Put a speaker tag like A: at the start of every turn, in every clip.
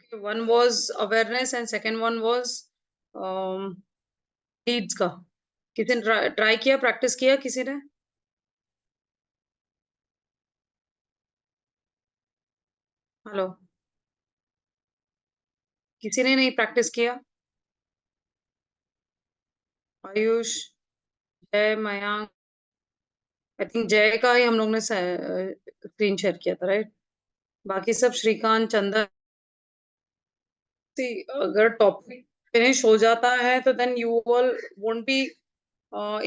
A: Okay, one was awareness and second one was um, leads का. किसी ने try किया, प्रैक्टिस किया किसी ने? हेलो, किसी ने नहीं प्रैक्टिस किया? आयुष, जय, मयांक, आई थिंक जय का ही हम लोग ने स्क्रीन शेयर किया था, राइट? बाकी सब श्रीकांत, चंदन. See, अगर टॉपिक फिनिश हो जाता है तो then you all won't be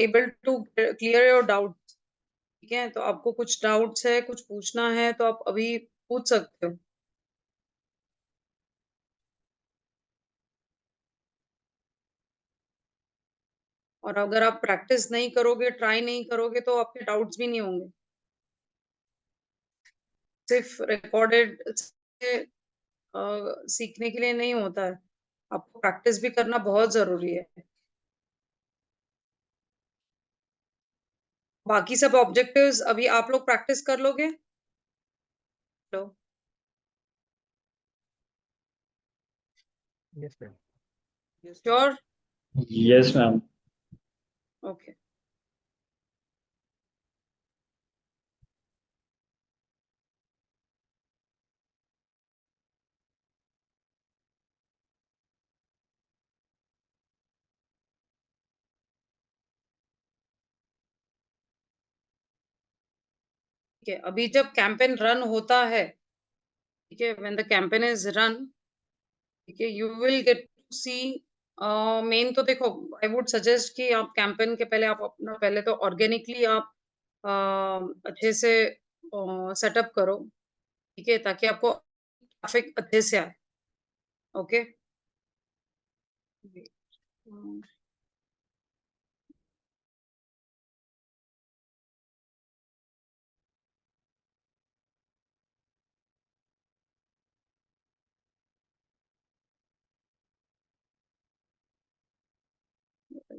A: able to clear your doubt. ठीक है, तो आपको कुछ डाउट्स है, कुछ पूछना है तो आप अभी पूछ सकते हो. और अगर आप प्रैक्टिस नहीं करोगे, ट्राई नहीं करोगे तो आपके डाउट्स भी नहीं होंगे. सिर्फ रिकॉर्डेड से सीखने के लिए नहीं होता है, आपको प्रैक्टिस भी करना बहुत जरूरी है. बाकी सब ऑब्जेक्टिव्स अभी आप लोग प्रैक्टिस कर लोगे. तो
B: Yes, ma'am.
A: Sure.
C: Yes, ma'am.
A: Okay. ठीक है, अभी जब कैंपेन रन होता है, ठीक है, when the campaign is run, ठीक है, you will get to see. मेन तो देखो, आई वुड सजेस्ट कि आप कैंपेन के पहले आप अपना पहले तो ऑर्गेनिकली आप अच्छे से सेटअप करो. ठीक है, ताकि आपको ट्रैफिक अच्छे से आए. Okay.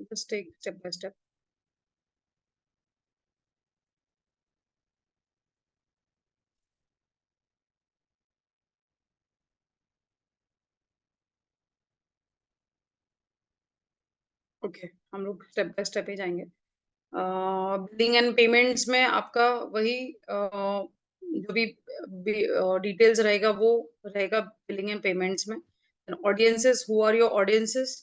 A: just take step by step. Okay, हम लोग स्टेप बाय स्टेप ही जाएंगे. बिलिंग एंड पेमेंट्स में आपका वही जो भी डिटेल्स रहेगा वो रहेगा बिलिंग एंड पेमेंट्स में. Audiences, who are your audiences.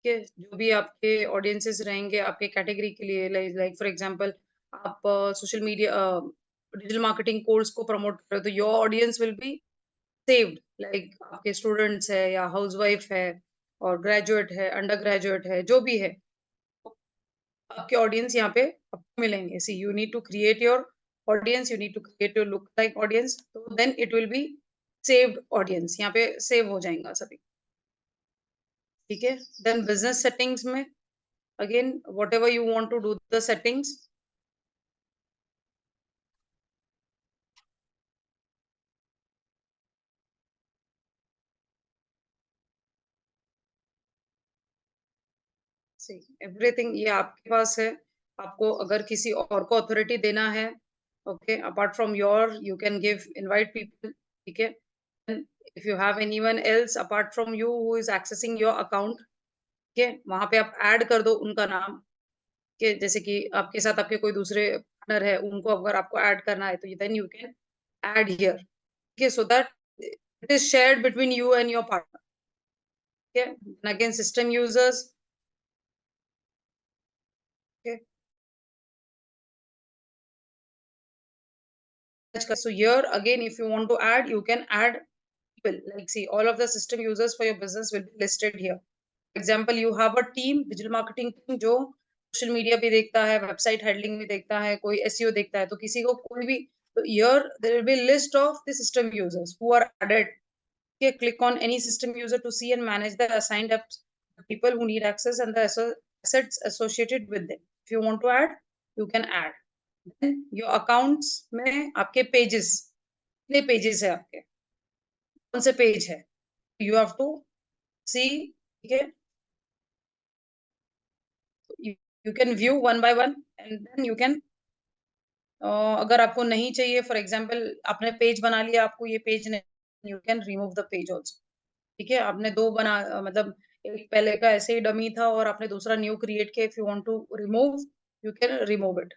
A: ठीक है, जो भी आपके ऑडियंसेस रहेंगे आपके कैटेगरी के लिए, लाइक फॉर एग्जांपल आप social media digital marketing course को प्रमोट कर रहे हो तो your audience will be saved. Like आपके स्टूडेंट्स है या हाउसवाइफ है और ग्रेजुएट है, अंडर ग्रेजुएट है, जो भी है, आपके ऑडियंस यहाँ पे आपको मिलेंगे. See, you need to create your audience, you need to create your lookalike audience, तो then it will be saved audience. यहाँ पे सेव हो जाएगा सभी. ठीक है, देन बिजनेस सेटिंग्स में again whatever you want to do the settings. See, everything ये आपके पास है. आपको अगर किसी और को अथॉरिटी देना है, okay, apart from your, you can give invite people. ठीक है, if you have anyone else apart from you who is accessing your account, ठीक है, वहां पे आप ऐड कर दो उनका नाम. कि जैसे कि आपके साथ आपके कोई दूसरे पार्टनर है, उनको अगर आपको ऐड करना है तो then you can add here. ठीक है, so that it is shared between you and your partner. ठीक है, again system users. So here again, if you want to add, you can add people. Like, see, all of the system users for your business will be listed here. For example, you have a team, digital marketing team, जो social media भी देखता है, website handling भी देखता है, कोई SEO देखता है, तो किसी को कोई भी, तो here there will be list of the system users who are added. Okay, click on any system user to see and manage the assigned apps, people who need access and the assets associated with them. If you want to add, you can add. Then your accounts में आपके pages, कितने pages है आपके, कौन से page है, you have to see. ठीक है, you can view one by one and then you can, अगर आपको नहीं चाहिए, फॉर एग्जांपल आपने पेज बना लिया, आपको ये पेज नहीं, you can remove the page also. ठीक है, आपने दो मतलब एक पहले का ऐसे ही डमी था और आपने दूसरा न्यू क्रिएट किया। If you want to remove, you can remove it.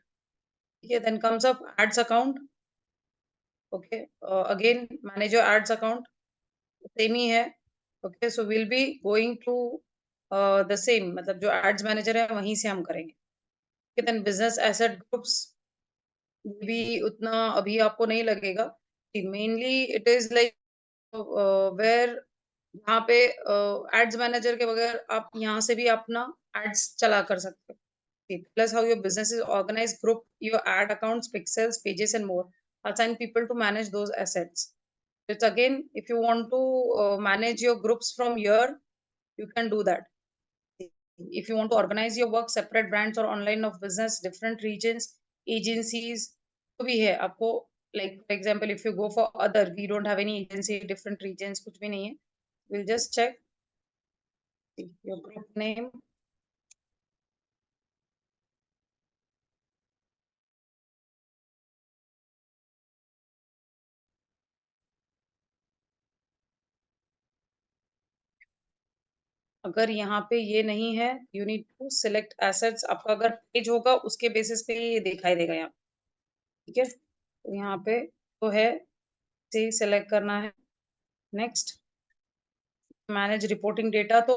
A: ठीक है, then comes up ads account. Okay, again manage your ads account, same ही है। Okay, so will be going to the same, मतलब जो ads manager है वहीं से हम करेंगे। देन बिजनेस एसेट ग्रुप्स भी उतना अभी आपको नहीं लगेगा। Mainly it is like where, यहाँ पे एड्स मैनेजर के बगैर आप यहाँ से भी अपना एड्स चला कर सकते हो। Plus how your business is organized, group your ad accounts, pixels, pages, and more. Assign people to manage those assets. It's again, if you want to manage your groups from here, you can do that. If you want to organize your work, separate brands or online of business, different regions, agencies, तो भी है आपको। Like for example, if you go for other, we don't have any agency, different regions, कुछ भी नहीं है। We'll just check your group name. अगर यहाँ पे ये नहीं है, you need to select assets. आपका अगर पेज होगा उसके बेसिस पे ये दिखाई देगा यहाँ। ठीक है, तो यहाँ पे तो है, से सिलेक्ट करना है। Next, manage reporting data. तो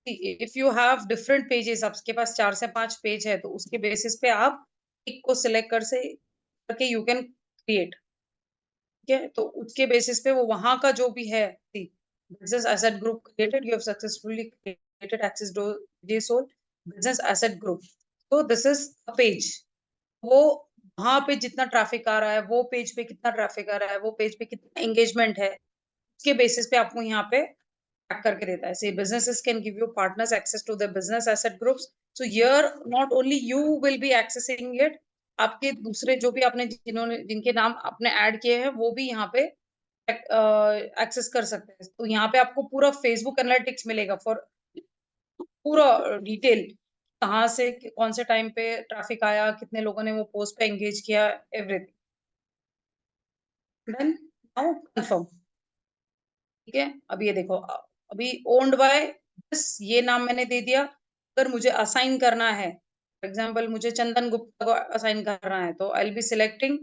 A: if you have different pages, आपके पास 4 से 5 पेज है, तो उसके बेसिस पे आप एक को सिलेक्ट करके यू कैन क्रिएट। ठीक है, तो उसके बेसिस पे वो वहां का जो भी है, business asset group created, you have successfully created access डो जेसोल बिजनेस एसेट ग्रुप। तो दिस इज अ पेज। वो वहां पे जितना ट्रैफिक आ रहा है, वो पेज पे कितना ट्रैफिक आ रहा है, वो पेज पे कितना एंगेजमेंट है, उसके बेसिस पे आपको यहाँ पे ट्रैक करके देता है। See, businesses can give you partners access to the business asset groups. So here, not only you will be accessing it, आपके दूसरे जो भी आपने जिन्होंने जिनके नाम आपने ऐड किए हैं वो भी यहाँ पे एक्सेस कर सकते हैं। तो यहाँ पे आपको पूरा फेसबुक एनालिटिक्स मिलेगा फॉर पूरा डिटेल, कहाँ से कौन से टाइम पे ट्रैफिक आया, कितने लोगों ने वो पोस्ट पे एंगेज किया, एवरीथिंग। Then now confirm. ठीक है, अब ये देखो, अभी ओन्ड बाय दिस, ये नाम मैंने दे दिया। अगर मुझे असाइन करना है, फॉर एग्जाम्पल मुझे चंदन गुप्ता को असाइन करना है, तो आई विल बी सिलेक्टिंग।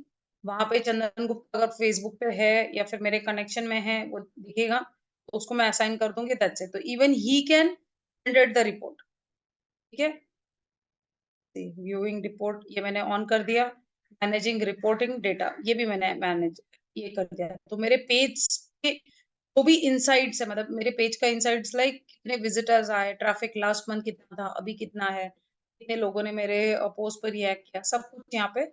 A: वहां पे चंदन गुप्ता अगर फेसबुक पे है या फिर मेरे कनेक्शन में है वो दिखेगा, तो उसको मैं असाइन कर दूंगी, दैट्स इट। तो even he can generate the report. ठीक है, व्यूइंग रिपोर्ट ये मैंने ऑन कर दिया। मैनेजिंग रिपोर्टिंग डेटा ये भी मैंने मैनेज ये कर दिया। तो मेरे पेज के वो भी इनसाइट्स है, मतलब मेरे पेज का इनसाइट्स लाइक कितने विजिटर्स आए, ट्रैफिक लास्ट मंथ कितना था, अभी कितना है, कितने लोगों ने मेरे पोस्ट पर रिएक्ट किया, सब कुछ यहाँ पे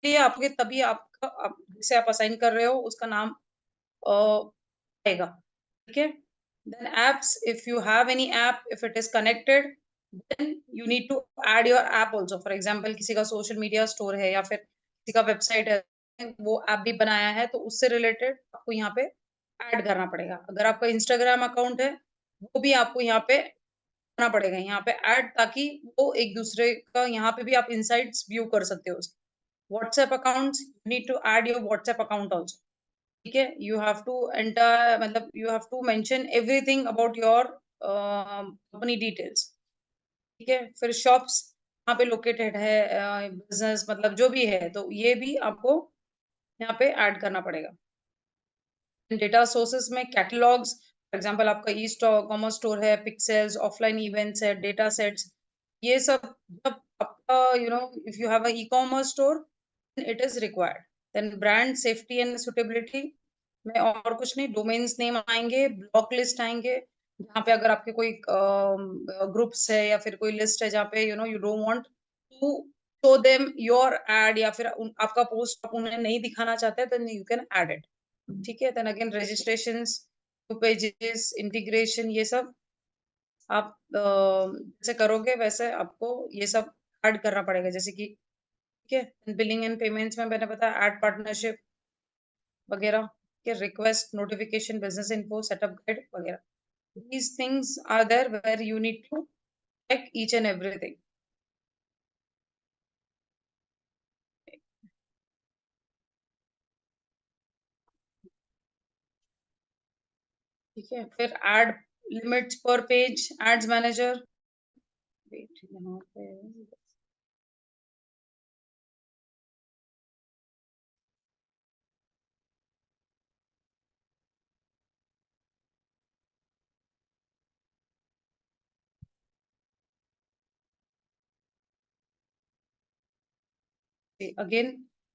A: ये आपके तभी आपका जिसे आप असाइन कर रहे हो उसका नाम आएगा। ठीक है, then apps, if you have any app, if it is connected, then you need to add your app also. For example किसी का सोशल मीडिया स्टोर है या फिर किसी का वेबसाइट है, वो ऐप भी बनाया है, तो उससे रिलेटेड आपको यहाँ पे ऐड करना पड़ेगा। अगर आपका इंस्टाग्राम अकाउंट है, वो भी आपको यहाँ पे करना पड़ेगा, यहाँ पे ऐड, ताकि वो एक दूसरे का यहाँ पे भी आप इनसाइट्स व्यू कर सकते हो। WhatsApp accounts, you need to add your WhatsApp account also. ठीक है, यू हैव टू एंटर, मतलब you have to mention everything about your company details. ठीक है, फिर शॉप्स यहाँ पे लोकेटेड है, बिजनेस मतलब जो भी है, तो ये भी आपको यहाँ पे ऐड करना पड़ेगा। डेटा सोर्सेस में कैटलॉग्स, फॉर एग्जांपल आपका ई स्टॉक कॉमर्स स्टोर है, पिक्सेल्स, ऑफलाइन इवेंट्स है, डेटा सेट्स, ये सब जब आपका if you have a ecommerce store, it is required. Then brand safety and suitability में और कुछ नहीं, डोमेन्स नेम आएंगे, ब्लॉक लिस्ट आएंगे, जहाँ पे अगर आपके कोई ग्रुप्स है या फिर कोई लिस्ट है जहाँ पे you don't want to show them your ad, या फिर आपका पोस्ट आप उन्हें नहीं दिखाना चाहते, then you can add it. ठीक है, then again registrations, pages, integration, ये सब आप जैसे करोगे वैसे आपको ये सब ऐड करना पड़ेगा, जैसे कि ठीक है, बिलिंग एंड पेमेंट्स में मैंने बताया ऐड पार्टनरशिप वगैरह के, request, notification, business info, setup guide वगैरह। these things are there where you need to check each and everything. ठीक है, फिर ad limits per page, ads manager, wait यहाँ पे अगेन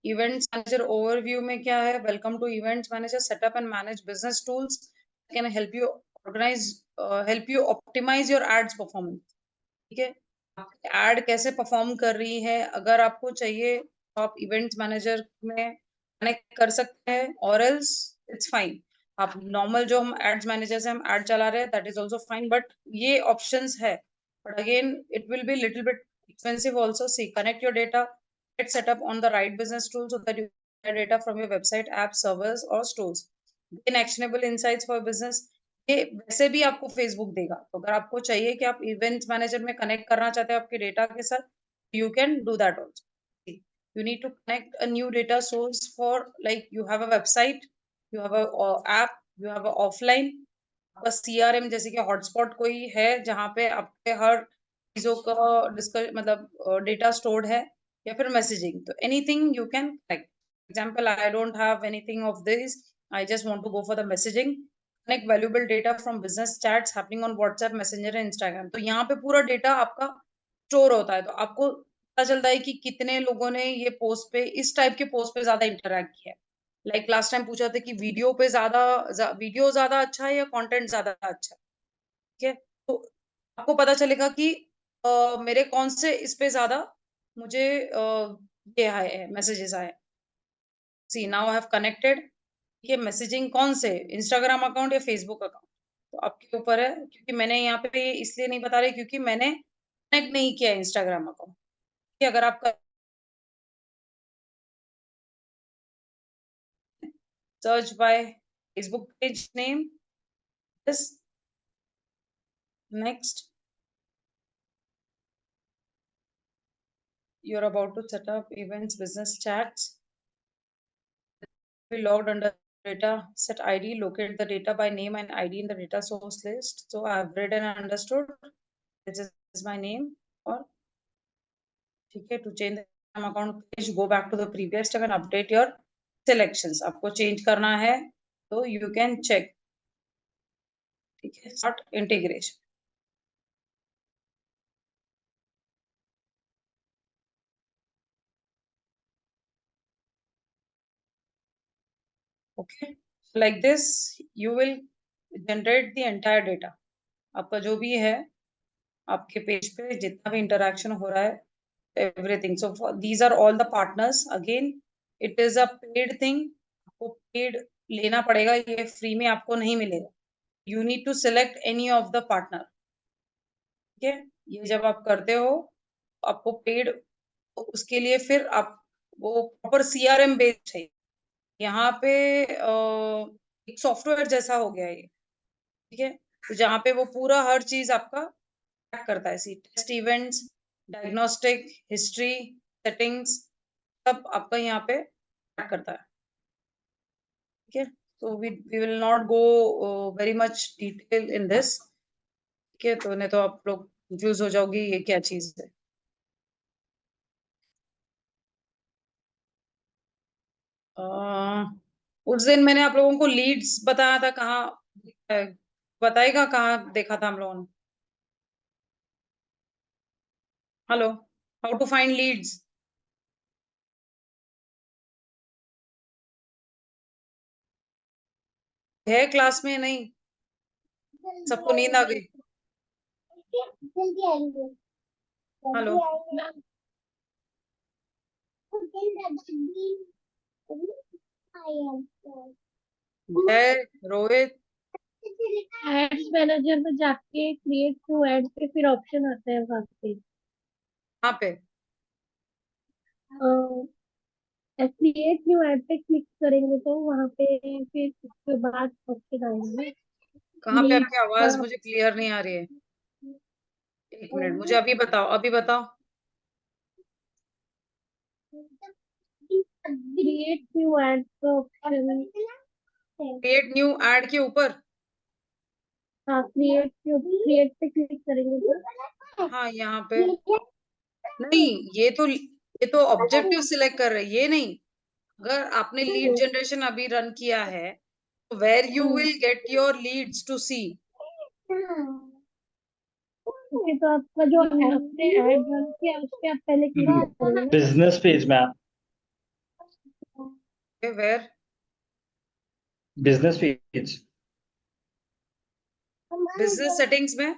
A: इवेंट्स मैनेजर ओवरव्यू में क्या है, welcome to events manager, setup and manage business tools can help you organise, help you optimise your ads performance. ठीक है, एड कैसे perform कर रही है, अगर आपको चाहिए तो आप इवेंट्स मैनेजर में कनेक्ट कर सकते हैं, और एल्स इट्स फाइन। आप नॉर्मल जो हम एड्स मैनेजर से हम एड चला रहे हैं that is also fine, but ये ऑप्शंस है, but again it will be little bit expensive also. See, connect your data, get set up on the right business tool so that you get data from your website, apps, servers or stores. Gain actionable insights for business. ये वैसे भी आपको Facebook देगा, तो अगर आपको चाहिए कि आप इवेंट्स मैनेजर में कनेक्ट करना चाहते हैं आपके डेटा के साथ, you can do that also. You need to connect a new data source for, like you have a website, you have a app, you have a offline, आपका CRM जैसे कि हॉटस्पॉट कोई है जहाँ पे आपके हर चीजों का डिस्कस मतलब डेटा स्टोर्ड है, या फिर मैसेजिंग, तो anything you can connect. Example, I don't have anything of this, I just want to go for the messaging, connect valuable data from business chats happening on WhatsApp, messenger and Instagram. तो यहाँ पे पूरा data आपका store होता है, तो आपको पता चलता है कि कितने लोगों ने ये पोस्ट पे, इस टाइप के पोस्ट पे ज्यादा इंटरेक्ट किया है। लाइक लास्ट टाइम पूछा था कि वीडियो पे वीडियो ज्यादा अच्छा है या कंटेंट ज्यादा अच्छा है। ठीक है, तो आपको पता चलेगा कि मेरे कौन से इस पे ज्यादा मुझे ये आए हैं, मैसेजेस आए। सी नाउ आई हैव कनेक्टेड, ये मैसेजिंग कौन से, इंस्टाग्राम अकाउंट या फेसबुक अकाउंट, तो आपके ऊपर है, क्योंकि मैंने यहाँ पे इसलिए नहीं बता रही क्योंकि मैंने कनेक्ट नहीं किया इंस्टाग्राम अकाउंट। अगर आपका search by Facebook page name, this, next, you're about to set up events business chats, be logged under data set ID, locate the data by name and ID in the data source list. So I have read and understood. This is my name. Or ठीक है, to change the account page, go back to the previous step and update your selections. आपको change करना है तो you can check. ठीक है, start integration. Okay, so like this you will generate the entire data. आपका जो भी है आपके पेज पे जितना भी इंटरेक्शन हो रहा है, everything. So these are all the partners. Again, it is a paid thing. आपको paid लेना पड़ेगा, ये फ्री में आपको नहीं मिलेगा। You need to select any of the partner. ठीक है, ये जब आप करते हो आपको पेड, उसके लिए फिर आप वो प्रॉपर सीआरएम बेस्ड है। यहाँ पे एक सॉफ्टवेयर जैसा हो गया ये। ठीक है, तो जहाँ पे वो पूरा हर चीज आपका ट्रैक करता है, see test events, diagnostic, history, settings, सब आपका यहाँ पे ट्रैक करता है। ठीक है, तो we will not go very much detail in this. ठीक है, तो नहीं तो आप लोग कंफ्यूज हो जाओगी ये क्या चीज है। उस दिन मैंने आप लोगों को लीड्स बताया था, कहाँ बताएगा, कहाँ देखा था हम लोगों ने? Hello, how to find leads, है क्लास में? नहीं, सबको नींद आ गई? हेलो, जय, रोहित,
B: एड्स मैनेजर में जाके क्रिएट न्यू एड पे फिर ऑप्शन आता है वहां पे
A: कहाँ पे?
B: क्रिएट न्यू एड पे क्लिक करेंगे तो वहां पे फिर उसके बाद ऑप्शन आएंगे
A: कहाँ पे?
B: लीड्स
A: आपकी
B: का।
A: आवाज मुझे क्लियर नहीं आ रही है, एक मिनट, मुझे अभी बताओ, अभी बताओ।
B: क्रिएट न्यू एड का ऑप्शन
A: क्रिएट न्यू एड के ऊपर
B: हाँ, क्रिएट पे क्लिक करेंगे तो
A: हाँ, यहाँ पे नहीं, ये तो ऑब्जेक्टिव सिलेक्ट कर रहे हैं, ये नहीं। अगर आपने लीड जनरेशन अभी रन किया है, तो where you will get your leads to see.
B: Okay, तो आपका जो आपने ऐड रन किया उस पे आप पहले क्लिक करेंगे।
C: Business page ma'am,
A: where
C: business page.
A: Business settings में।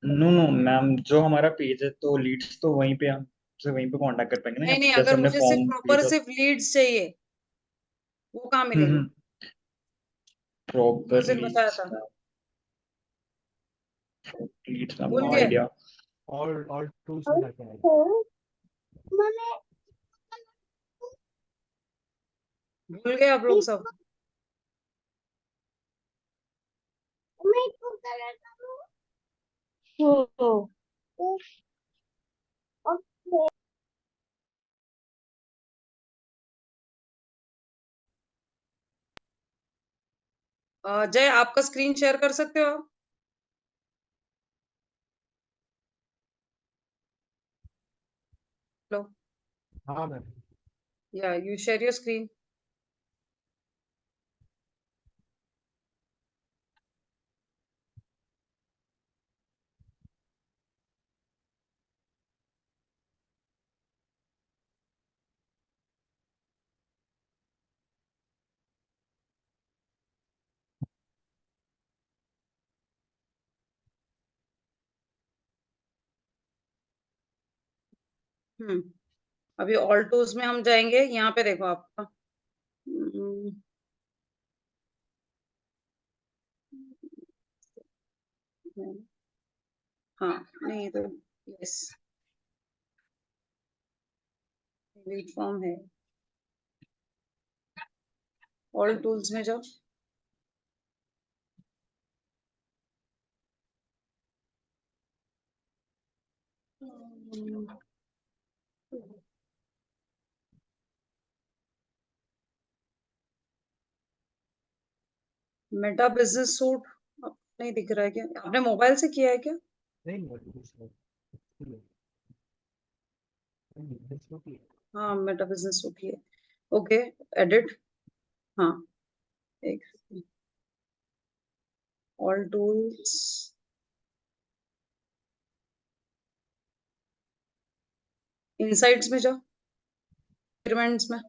C: नो नो मैम, जो हमारा पेज है तो लीड्स तो वहीं पे हम से वहीं पे कांटेक्ट कर पाएंगे ना,
A: नहीं नहीं,
C: जैसे
A: अगर
C: हमने
A: मुझे सिर्फ
C: फॉर्म
A: प्रॉपर
C: भेजा।
A: सिर्फ लीड्स चाहिए, वो कहाँ मिलेंगे?
C: प्रॉपर
A: उस दिन बताया
C: लीड्स
A: था।
C: लीड्स मैम,
A: भूल
C: नो
A: गए?
C: आइडिया।
D: ऑल टूल्स में जाके आएगा।
A: भूल गए आप लोग सब? जय, आपका स्क्रीन शेयर कर सकते हो आप? हेलो।
D: हाँ मैम।
A: या यू शेयर योर स्क्रीन। अभी ऑल टूल्स में हम जाएंगे, यहाँ पे देखो आपका। हम्म, हाँ, नहीं तो यस, लीड फॉर्म है। ऑल टूल्स में जाओ। मेटा बिजनेस सूट नहीं दिख रहा है क्या? आपने मोबाइल से किया है क्या?
D: नहीं नहीं, बिजनेस को की
A: हाँ, मेटा बिजनेस सूट ही है। Okay, edit. हाँ, एक ऑल टूल्स, इनसाइट्स में जाओ, एक्सपेरिमेंट्स में।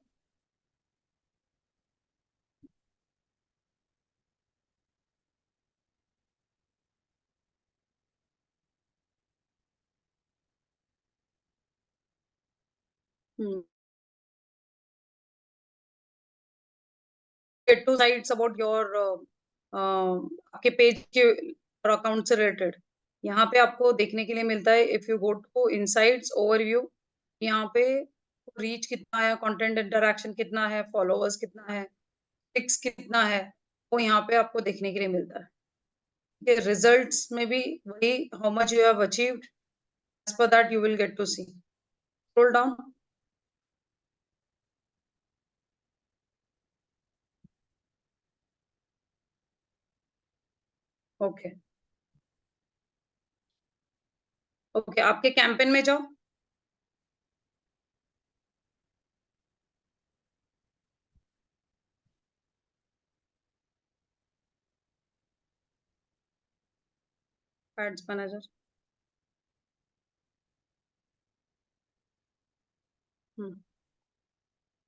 A: Get to sites about your आपके पेज के और अकाउंट से रिलेटेड, यहाँ पे आपको देखने के लिए मिलता है। If you go to insights overview, यहाँ पे रीच कितना है, कंटेंट इंटरेक्शन कितना है, फॉलोअर्स कितना है, क्लिक्स कितना है, वो यहाँ पे आपको देखने के लिए मिलता है। ये रिजल्ट्स में भी वही, how much you have achieved, as per that you will get to see. Scroll down. Okay okay, आपके कैंपेन में जाओ। Ads manager.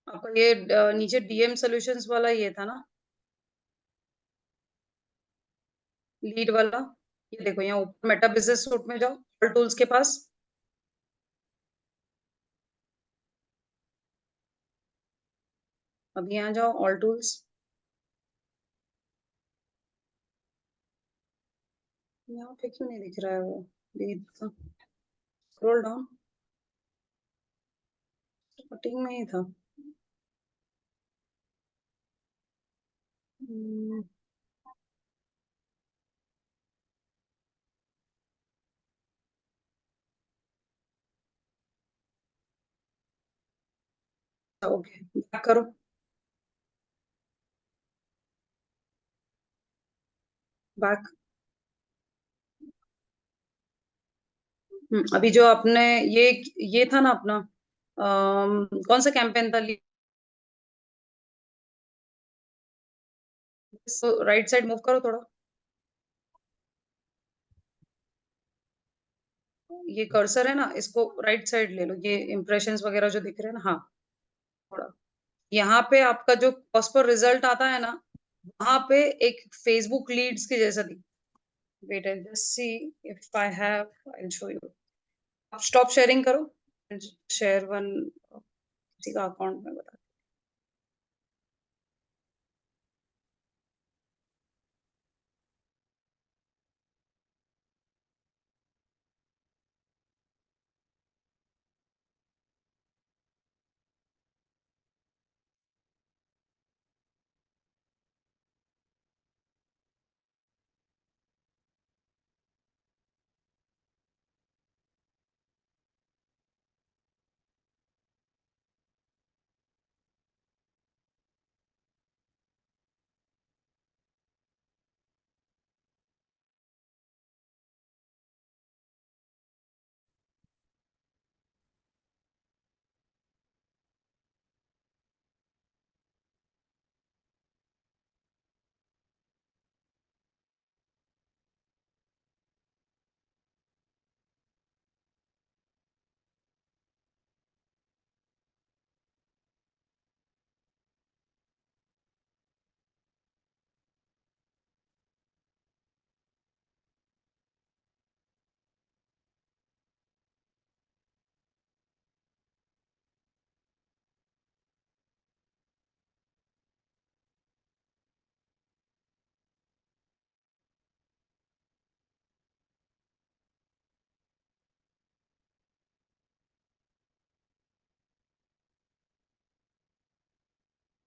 A: आपका ये नीचे डीएम सॉल्यूशंस वाला ये था ना, लीड वाला? ये देखो यहाँ ऊपर मेटा बिजनेस सूट में जाओ, ऑल टूल्स के पास। अब यहाँ जाओ, ऑल टूल्स। यहाँ पे क्यों नहीं दिख रहा है वो लीड का? स्क्रॉल डाउन, स्टार्टिंग में ही था। ओके, बैक करो। बैक। अभी जो आपने ये था ना अपना, कौन सा कैंपेन था? राइट साइड मूव करो थोड़ा। ये कर्सर है ना, इसको राइट साइड ले लो, ये इंप्रेशंस वगैरह जो दिख रहे हैं ना, हाँ, थोड़ा। यहाँ पे आपका जो कॉस्ट पर रिजल्ट आता है ना, वहां पे एक फेसबुक लीड्स के जैसा दिख। Wait I just see if I have, I show you. आप स्टॉप शेयरिंग करो, शेयर वन किसी का अकाउंट में बता।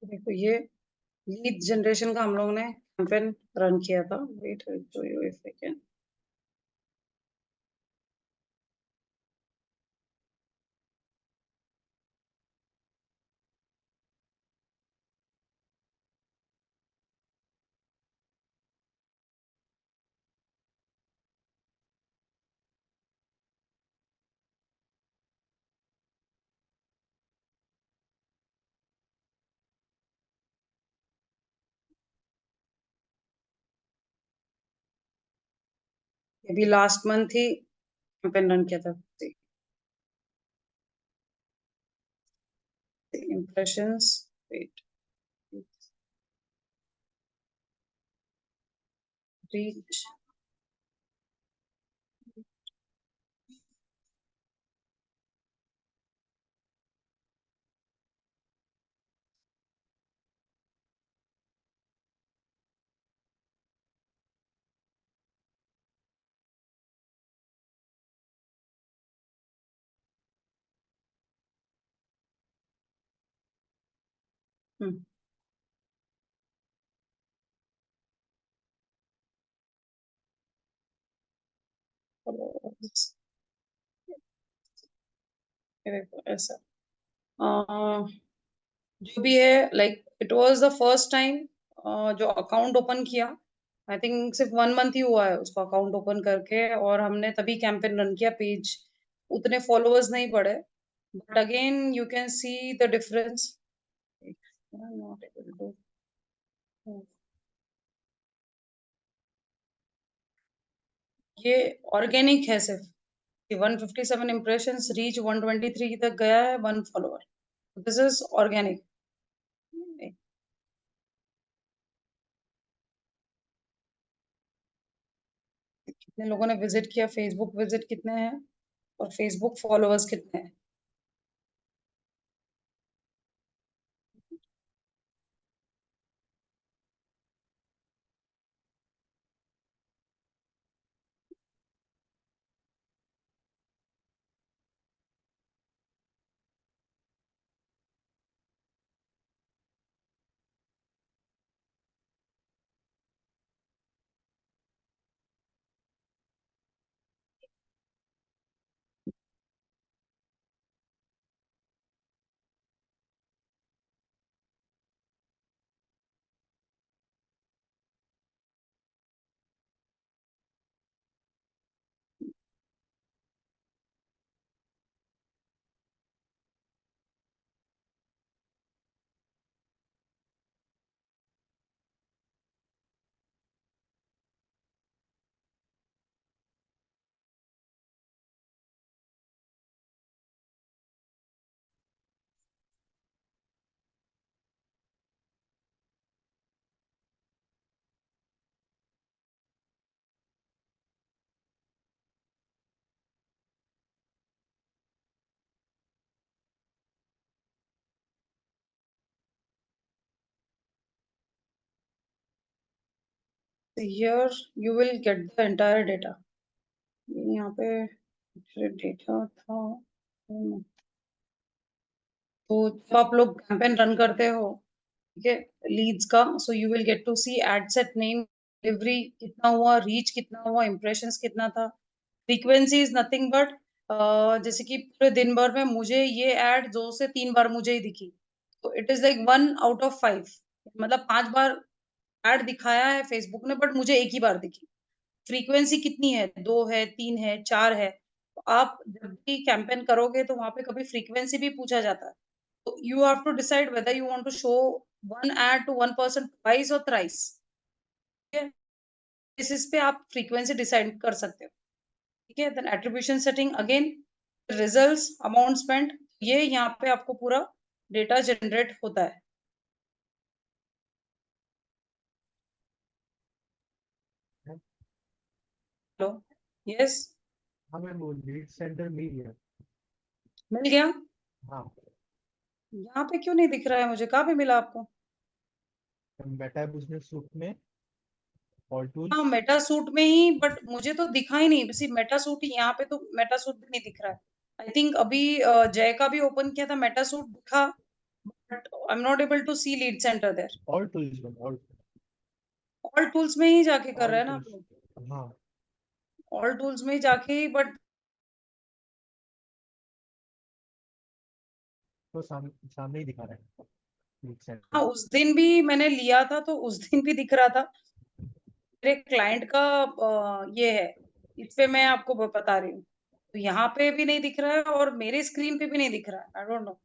A: देखो, ये लीड जनरेशन का हम लोग ने कैंपेन रन किया था। Wait show you if I can. अभी लास्ट मंथ ही कैंपेन रन किया था। Impressions, wait, reach. Hmm followers, ये देखो ऐसा। जो भी है, like it was the first time जो अकाउंट ओपन किया। आई थिंक सिर्फ 1 मंथ ही हुआ है उसको अकाउंट ओपन करके, और हमने तभी कैंपेन रन किया। पेज उतने फॉलोअर्स नहीं बढ़े, but again you can see the difference. Not able to. ये ऑर्गेनिक है सिर्फ। 157 इम्प्रेशंस, रीच 123 तक गया है, 1 फॉलोअर। This is organic. कितने लोगों ने विजिट किया, फेसबुक विजिट कितने हैं, और फेसबुक फॉलोअर्स कितने हैं। here you will get the entire data. यहाँ पे डेटा था तो जब आप लोग कैंपेन रन करते हो, ठीक है, लीड्स का, so you will get to see ad set name, delivery कितना हुआ, रीच कितना हुआ, इम्प्रेशंस कितना था। फ्रीक्वेंसी इज नथिंग बट जैसे कि पूरे दिन भर में मुझे ये एड 2 से 3 बार मुझे ही दिखी, तो it is like 1 out of 5, मतलब 5 बार एड दिखाया है फेसबुक ने, बट मुझे एक ही बार दिखी। फ्रीक्वेंसी कितनी है, 2 है, 3 है, 4 है। तो आप जब भी कैंपेन करोगे तो वहां पे कभी फ्रीक्वेंसी भी पूछा जाता है, तो you have to decide whether you want to show one ad to one person twice और थ्राइस। ठीक है, बेसिस पे आप फ्रीक्वेंसी डिसाइड कर सकते हो। ठीक है, then attribution setting again, results, amount spent, ये यहाँ पे आपको पूरा डेटा जनरेट होता है। हेलो, यस,
D: हाँ मैम, वो लीड सेंटर मिल गया।
A: मिल गया।
D: हाँ,
A: यहाँ पे क्यों नहीं दिख रहा है मुझे, कहाँ पे मिला आपको?
D: मेटा बिजनेस सूट में ऑल
A: हाँ,
D: टूल्स।
A: मेटा सूट में ही, बट मुझे तो दिखा ही नहीं, सिर्फ मेटा सूट ही, यहाँ पे तो मेटा सूट भी नहीं दिख रहा है। आई थिंक अभी जय का भी ओपन किया था, मेटा सूट दिखा, but I am not able to see lead centre there.
D: All tools में
A: ऑल टूल्स में ही जाके कर
D: ऑल
A: रहे हैं ना आप
D: टूल्स।
A: लोग,
D: हाँ,
A: ऑल टूल्स में ही जाके ही, बट
D: तो सामने ही दिखा रहा है लीड
A: हाँ,
D: सेंटर।
A: उस दिन भी मैंने लिया था तो उस दिन भी दिख रहा था। मेरे क्लाइंट का ये है, इस पे मैं आपको बता रही हूँ, तो यहाँ पे भी नहीं दिख रहा है और मेरे स्क्रीन पे भी नहीं दिख रहा है, आई डोंट नो,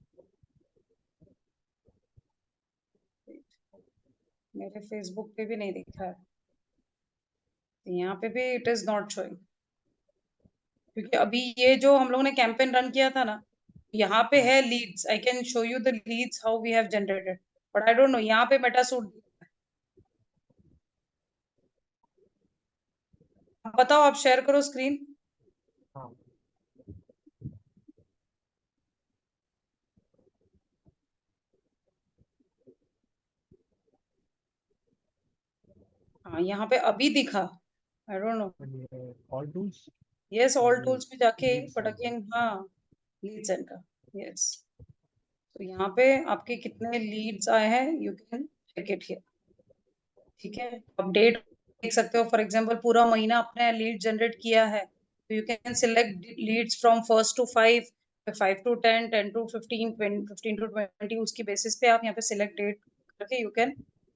A: मेरे फेसबुक पे भी नहीं दिख रहा है, यहाँ पे भी इट इज नॉट शोइंग, क्योंकि अभी ये जो हम लोग ने कैंपेन रन किया था ना, यहाँ पे है leads, I can show you the leads how we have generated, but I don't know यहाँ पे मेटा सूट। बताओ, आप शेयर करो स्क्रीन।
D: हाँ,
A: हाँ, यहाँ पे अभी दिखा, I don't know,
D: all tools
A: yes, all
D: और
A: टूल्स में जाके,
D: लीड
A: बट
D: सेंटर।
A: अगेन हाँ, लीड सेंटर, यस, तो यहाँ पे आपके कितने लीड्स आए हैं, you can check it here. ठीक है, अपडेट देख सकते हो, फॉर एग्जांपल पूरा महीना आपने लीड जनरेट किया है, तो you can select leads from 1 to 5, 5 to 10, 10 to 15, 15 to 20, उसकी बेसिस पे आप यहाँ पे सिलेक्ट डेट करके यू कैन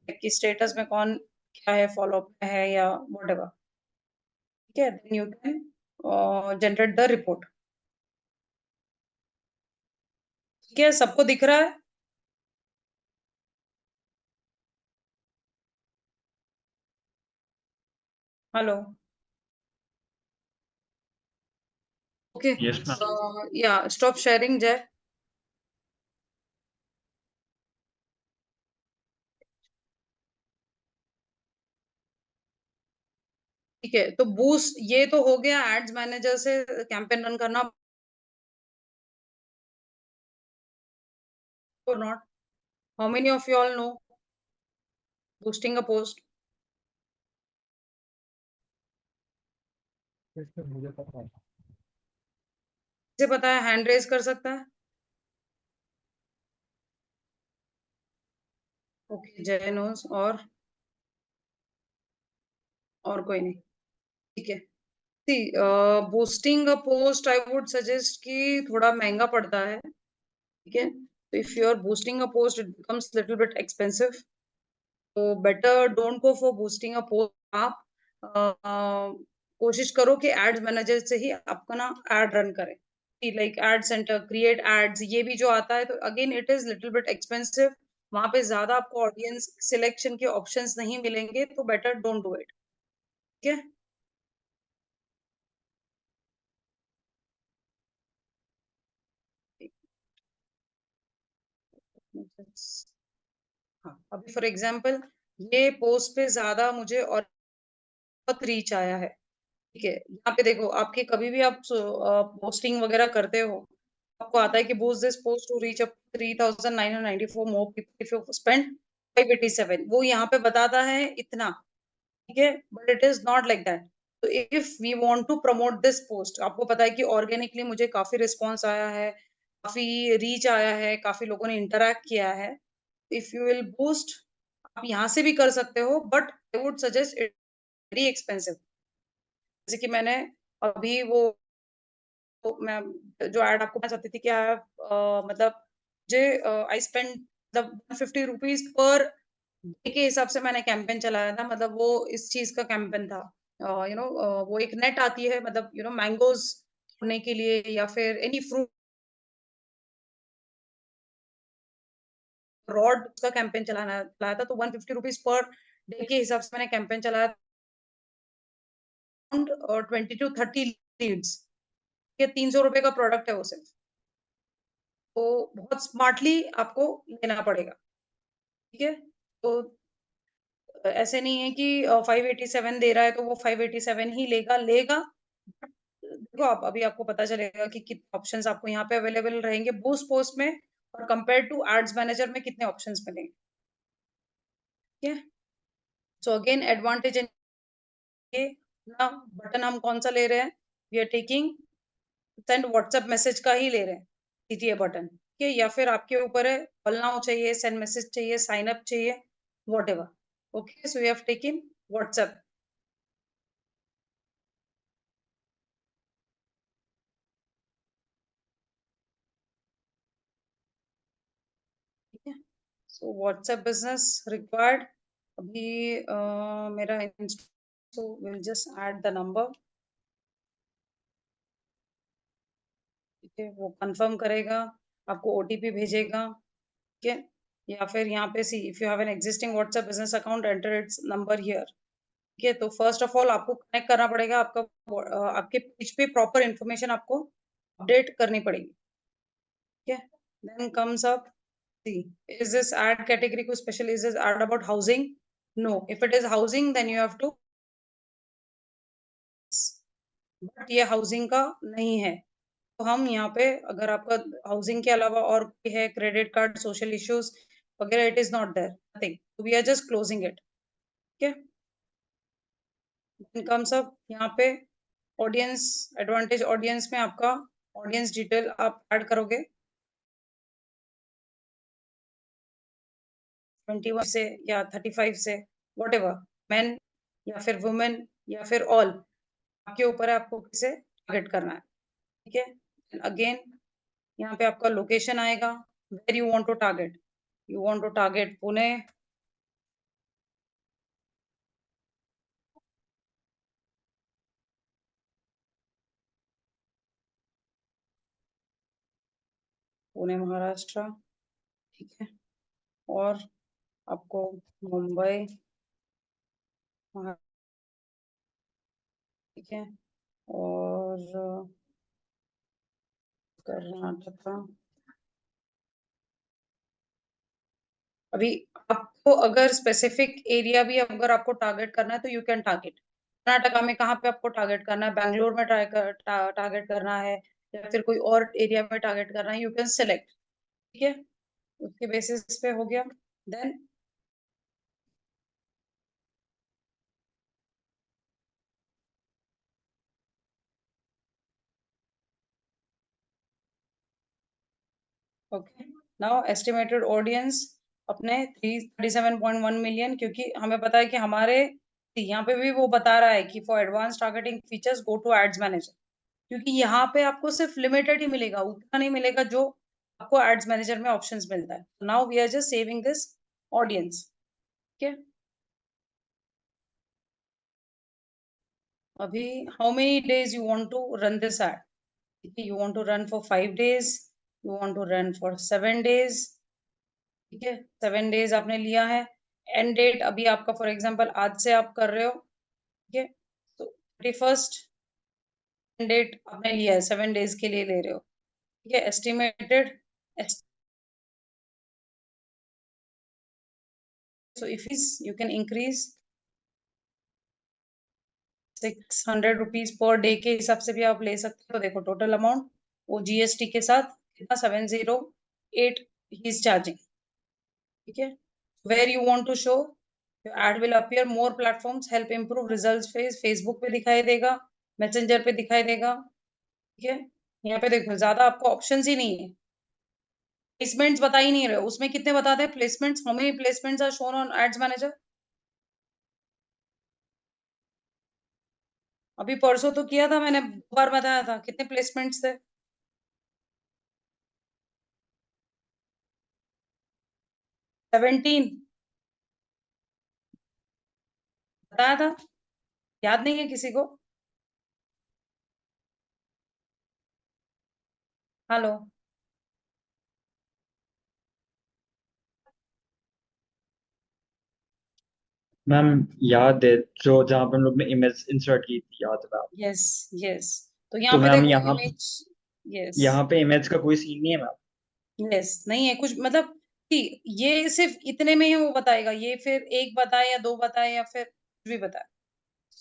A: चेक कि स्टेटस में कौन क्या है, फॉलो अप में है या व्हाटएवर। ठीक है, then you can generate the report. ठीक है, सबको दिख रहा है? Hello, okay,
C: yes ma'am.
A: या स्टॉप शेयरिंग जय। ठीक है, तो बूस्ट ये तो हो गया एड्स मैनेजर से कैंपेन रन करना, or not? How many of you all know boosting a post?
D: इसमें मुझे पता है।
A: किसे पता है, हैंड रेज कर सकता है? ओके, जय नोस, और कोई नहीं। ठीक है, see boosting a post I would suggest कि थोड़ा महंगा पड़ता है। ठीक है, तो if you are boosting a post it becomes little bit expensive, तो better don't go for boosting a post. आप कोशिश करो कि एड्स मैनेजर से ही आपका ना एड रन करें, like ad centre, create ads, ये भी जो आता है, तो again it is little bit expensive, वहां पे ज्यादा आपको ऑडियंस सिलेक्शन के ऑप्शंस नहीं मिलेंगे, तो बेटर डोंट डू इट। ठीक है, हाँ, अभी फॉर एग्जांपल ये पोस्ट पे ज्यादा मुझे और बहुत रीच आया है। ठीक है, यहाँ पे देखो, आपके कभी भी आप पोस्टिंग वगैरह करते हो, आपको आता है कि boost this post to reach up 3994 more people if you spend 587, वो यहाँ पे बताता है इतना। ठीक है, but it is not like that. तो if we want to promote this post, आपको पता है कि ऑर्गेनिकली मुझे काफी रिस्पॉन्स आया है, काफी रीच आया है, काफी लोगों ने इंटरैक्ट किया है। इफ यू विल बूस्ट, आप यहाँ से भी कर सकते हो, but I would suggest it very expensive. जैसे कि मैंने अभी वो मैं जो एड आपको मैं चाहती थी कि मतलब मुझे आई स्पेंड मतलब 150 रुपीज पर डे के हिसाब से मैंने कैंपेन चलाया था। मतलब वो इस चीज का कैंपेन था, वो एक नेट आती है, मतलब मैंगोज तोड़ने के लिए या फिर एनी फ्रूट रॉड का कैंपेन चलाया था। तो 150 रुपीज पर डे के हिसाब से मैंने कैंपेन चलाया, 20 to 30 लीड्स। ये 300 रुपए का प्रोडक्ट है वो सिर्फ। तो बहुत स्मार्टली आपको लेना पड़ेगा, ठीक है। तो ऐसे नहीं है कि 587 दे रहा है तो वो 587 ही लेगा लेगा। देखो आप अभी आपको पता चलेगा कि कितने ऑप्शंस आपको यहाँ पे अवेलेबल रहेंगे बूस्ट पोस्ट में, और कंपेयर टू एड्स मैनेजर में कितने ऑप्शंस मिलेंगे, ठीक है। सो अगेन एडवांटेज ना, बटन हम कौन सा ले रहे हैं, we are taking send WhatsApp message का ही ले रहे हैं, सीटीए बटन, ठीक है। या फिर आपके ऊपर है, कॉल नाउ चाहिए, सेंड मैसेज चाहिए, साइन अप चाहिए, whatever. Okay, so we have taken WhatsApp. ठीक है, सो व्हाट्सएप बिजनेस रिक्वायर्ड। अभी मेरा so will just add the number, ठीक है। वो कंफर्म करेगा, आपको ओटीपी भेजेगा, ठीक है। या फिर यहाँ पे see if you have an existing WhatsApp business account enter it's number here, ठीक है। तो फर्स्ट ऑफ ऑल आपको कनेक्ट करना पड़ेगा, आपका आपके पेज पे प्रॉपर इंफॉर्मेशन आपको अपडेट करनी पड़ेगी, ठीक है। Then comes up, see is this ad category को special, is this ad about housing? No, if it is housing then you have to, but ये हाउसिंग का नहीं है। तो हम यहाँ पे अगर आपका हाउसिंग के अलावा और कोई है, क्रेडिट कार्ड, सोशल इश्यूज वगैरह, it is not there, nothing, we are just closing it, ठीक है। कम्स अप यहाँ पे ऑडियंस एडवांटेज, ऑडियंस में आपका ऑडियंस डिटेल आप ऐड करोगे 21 से या 35 से, वॉट एवर, मैन या फिर वुमेन या फिर ऑल, आपके ऊपर है आपको किसे टारगेट करना है, ठीक है। अगेन यहाँ पे आपका लोकेशन आएगा, where you want to target, you want to target Pune, Pune Maharashtra, ठीक है। और आपको मुंबई, ठीक है। और कर्नाटका। अभी आपको अगर स्पेसिफिक एरिया भी अगर आपको टारगेट करना है तो यू कैन टारगेट। कर्नाटका में कहाँ पे आपको टारगेट करना है, बैंगलोर में टारगेट करना है, या फिर कोई और एरिया में टारगेट करना है, यू कैन सेलेक्ट, ठीक है। उसके बेसिस पे हो गया। Then okay, now estimated audience अपने 337.1 मिलियन, क्योंकि हमें पता है कि हमारे यहाँ पे भी वो बता रहा है कि for advance targeting features go to ads manager, क्योंकि यहाँ पे आपको सिर्फ लिमिटेड ही मिलेगा, उतना नहीं मिलेगा जो आपको एड्स मैनेजर में ऑप्शंस मिलता है। Now we are just saving this audience, ठीक है। अभी how many days you want to run this ad, ठीक है। You want to run for 5 days, you want to run for 7 days, ठीक है। 7 days आपने लिया है, एंड डेट अभी आपका फॉर एग्जाम्पल आज से आप कर रहे हो, ठीक है। तो 31st डेट आपने लिया है, 7 days के लिए ले रहे हो, ठीक है। Estimated, so if is you can increase 600 rupees per day के हिसाब से भी आप ले सकते हो। तो देखो टोटल अमाउंट वो जीएसटी के साथ कितना, 708 ही इज चार्जिंग, ठीक है। Where you want to show, ad will appear more platforms, help improve results phase, Facebook पे दिखाई देगा, मैसेंजर पे दिखाई देगा। ठीक है, यहाँ पे देखो ज्यादा आपको ऑप्शंस ही नहीं है। प्लेसमेंट्स बता ही नहीं रहे, उसमें कितने बताते हैं placements, how many placements are shown on ads manager. अभी परसों तो किया था मैंने, 2 बार बताया था, कितने प्लेसमेंट्स थे? 17 बताया था, याद नहीं है किसी को? हेलो,
C: मैम याद है, जो जहाँ पे हम लोग ने इमेज इंसर्ट की थी, याद है मैम।
A: यस यस, तो यहाँ
C: तो
A: पे
C: मैम
A: देखो
C: यहाँ
A: इमेज, यस
C: यहाँ पे इमेज का कोई सीन नहीं है मैम।
A: यस, नहीं है कुछ मतलब कि ये सिर्फ इतने में ही वो बताएगा, ये फिर एक बताए या 2 बताए या फिर कुछ भी बताए।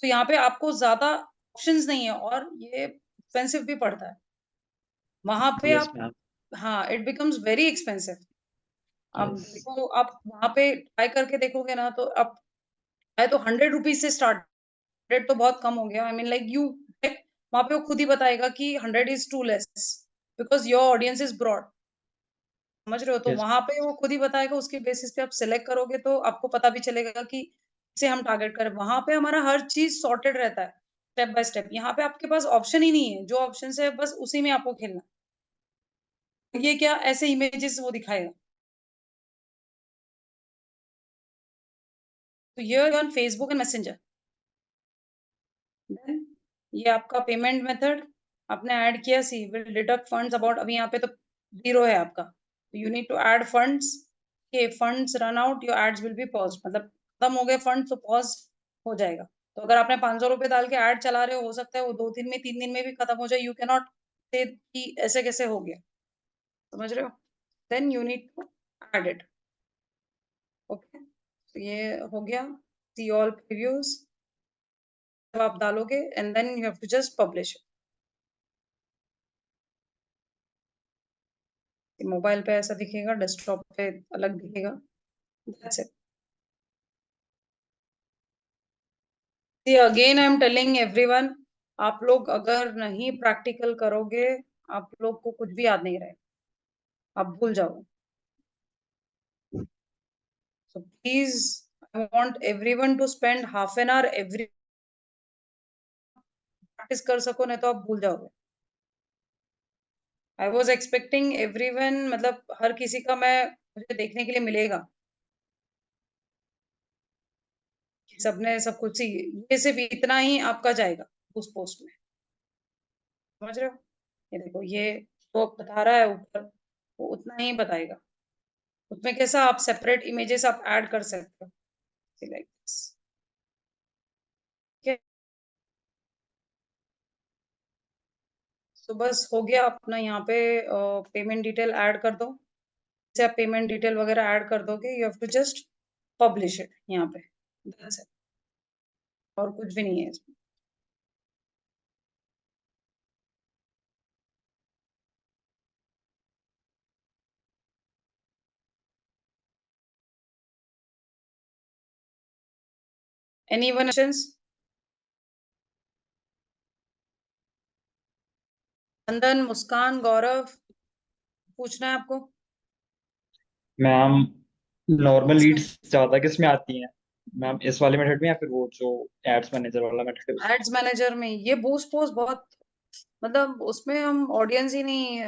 A: तो यहाँ पे आपको ज्यादा ऑप्शंस नहीं है और ये एक्सपेंसिव भी पड़ता है वहां पे
C: यस
A: आप।
C: मैम।
A: हाँ, इट बिकम्स वेरी एक्सपेंसिव। अब
C: यस।
A: देखो आप वहां पे ट्राई करके देखोगे ना, तो आप है तो 100 रुपीज से स्टार्ट, 100 तो बहुत कम हो गया। आई मीन लाइक यू, वहां पे वो खुद ही बताएगा कि 100 is too less because your audience is broad. समझ रहे हो? तो
C: यस।
A: वहां पे वो खुद ही बताएगा, उसके बेसिस पे आप सिलेक्ट करोगे तो आपको पता भी चलेगा कि इसे हम टारगेट करें। वहां पे हमारा हर चीज सॉर्टेड रहता है स्टेप बाय स्टेप। यहाँ पे आपके पास ऑप्शन ही नहीं है, जो ऑप्शन है बस उसी में आपको खेलना। ये क्या ऐसे इमेजेस वो दिखाएगा। तो ये on Facebook and Messenger. Then ये आपका पेमेंट मेथड आपने ऐड किया, see will deduct funds about, अभी यहाँ पे तो 0 है आपका, तो you need to add funds के funds run out your ads will be pause, मतलब खत्म हो गए फंड तो पॉज हो जाएगा। तो अगर आपने 500 रुपए डाल के ऐड चला रहे हो सकता है वो 2 दिन में 3 दिन में भी खत्म हो जाए। यू कैन नॉट से कि ऐसे कैसे हो गया, समझ रहे हो? Then you need to add it. Okay, तो ये हो गया, सी ऑल प्रीव्यूज जब आप डालोगे and then you have to just publish. Mobile पे ऐसा दिखेगा, डेस्कटॉप पे अलग दिखेगा। That's it. See again I am telling everyone, आप लोग अगर नहीं प्रैक्टिकल करोगे आप लोग को कुछ भी याद नहीं रहेगा, आप भूल जाओ। So please I want everyone to spend half an hour every, practice कर सको नहीं तो आप भूल जाओगे। आई वॉज एक्सपेक्टिंग एवरीवन, मतलब हर किसी का मैं मुझे देखने के लिए मिलेगा कि सबने सब कुछ सी, ये सिर्फ इतना ही आपका जाएगा उस पोस्ट में, समझ रहे हो? ये देखो ये तो बता रहा है ऊपर, वो उतना ही बताएगा। उसमें कैसा आप सेपरेट इमेजेस आप ऐड कर सकते हो लाइक दिस। ठीक है, तो बस हो गया अपना यहाँ पे पेमेंट डिटेल ऐड कर दो। जैसे आप पेमेंट डिटेल वगैरह ऐड कर दोगे you have to just publish it यहाँ पे, that's it। और कुछ भी नहीं है इसमें। Any one questions? Chandan, Muskan, Gaurav, पूछना है आपको?
C: मैम नॉर्मल लीड्स ज्यादा किस में आती हैं मैम, इस वाले मेथड में या फिर वो जो एड्स मैनेजर वाला मेथड है उसमें?
A: एड्स मैनेजर में ये बूस्ट पोस्ट बहुत, मतलब उसमें हम ऑडियंस ही नहीं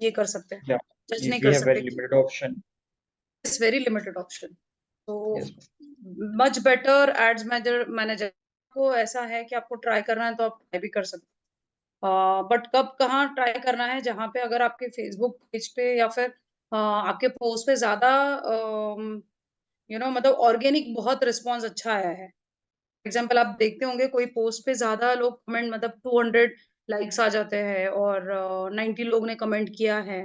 A: ये कर सकते,
C: या
A: जज नहीं
C: वी
A: कर
C: हैव
A: सकते
C: वेरी
A: कि
C: limited option.
A: It's very limited option. तो
C: yes.
A: Much better ads manager manager को ऐसा है कि आपको ट्राई करना है तो आप ट्राई भी कर सकते हो। बट कब कहाँ ट्राई करना है, जहाँ पे अगर आपके फेसबुक पेज पे या फिर आपके पोस्ट पे ज्यादा मतलब ऑर्गेनिक बहुत रिस्पॉन्स अच्छा आया है। एग्जाम्पल आप देखते होंगे कोई पोस्ट पे ज्यादा लोग कमेंट, मतलब 200 लाइक्स आ जाते हैं और 90 लोग ने कमेंट किया है।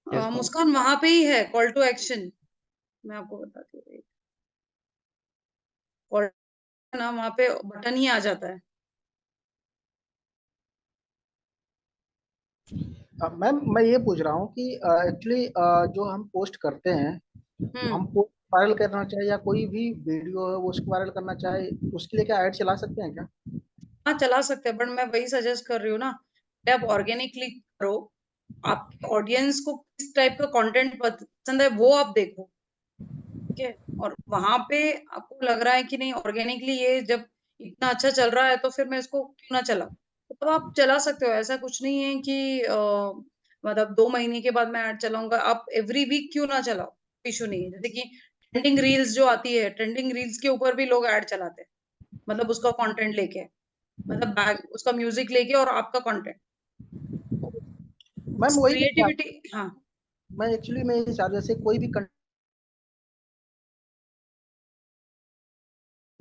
C: Yes ma'am.
A: मुस्कान वहां पे ही है कॉल टू एक्शन, मैं आपको बताती हूँ। कॉल ना वहां पे बटन ही आ जाता है।
E: मैम मैं ये पूछ रहा हूँ कि एक्चुअली जो हम पोस्ट करते हैं,
A: हम्म
E: हम पोस्ट वायरल करना चाहे या कोई भी वीडियो है वो उसको वायरल करना चाहे, उसके लिए क्या ऐड चला सकते हैं क्या?
A: हाँ चला सकते हैं, बट मैं वही सजेस्ट कर रही हूँ ना कि आप ऑर्गेनिकली करो। आपके ऑडियंस को किस टाइप का कंटेंट पसंद है वो आप देखो, ठीक है। और वहां पे आपको लग रहा है कि नहीं ऑर्गेनिकली ये जब इतना अच्छा चल रहा है तो फिर मैं इसको क्यों ना चला, तो आप चला सकते हो। ऐसा कुछ नहीं है कि मतलब 2 महीने के बाद मैं ऐड चलाऊंगा, आप एवरी वीक क्यों ना चलाओ, इशू नहीं है। जैसे कि ट्रेंडिंग रील्स जो आती है, ट्रेंडिंग रील्स के ऊपर भी लोग ऐड चलाते हैं, मतलब उसका कंटेंट लेके, मतलब बैक उसका म्यूजिक लेके और आपका कंटेंट,
E: मैम वही मैं
A: क्रिएटिविटी। हाँ
E: मैं एक्चुअली मैं ये चाह, जैसे कोई भी कंटेंट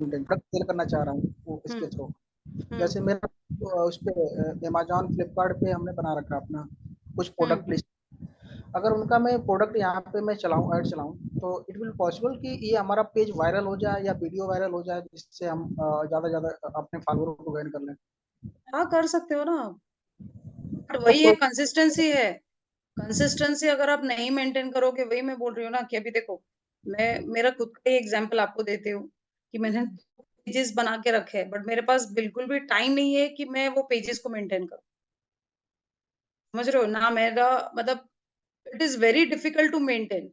E: सेल करना चाह रहा हूँ वो इसके थ्रू, जैसे मेरा उस पे अमेजोन फ्लिपकार्ट पे हमने बना रखा अपना कुछ प्रोडक्ट लिस्ट। अगर उनका मैं प्रोडक्ट यहाँ पे मैं चलाऊँ, ऐड चलाऊँ, तो इट विल पॉसिबल कि ये हमारा पेज वायरल हो जाए या वीडियो वायरल हो जाए, जिससे हम ज़्यादा ज़्यादा अपने फॉलोअर को गेन कर लें।
A: हाँ कर सकते हो ना, बट वही है, कंसिस्टेंसी है। कंसिस्टेंसी अगर आप नहीं मेंटेन करोगे, वही मैं बोल रही हूँ ना कि अभी देखो, मैं मेरा खुद का ही एग्जांपल आपको देती हूँ कि मैंने पेजेस बना के रखे हैं, बट मेरे पास बिल्कुल भी टाइम नहीं है कि मैं वो पेजेस को मेंटेन करूँ। समझ रहे हो ना, मेरा मतलब it is very difficult to maintain.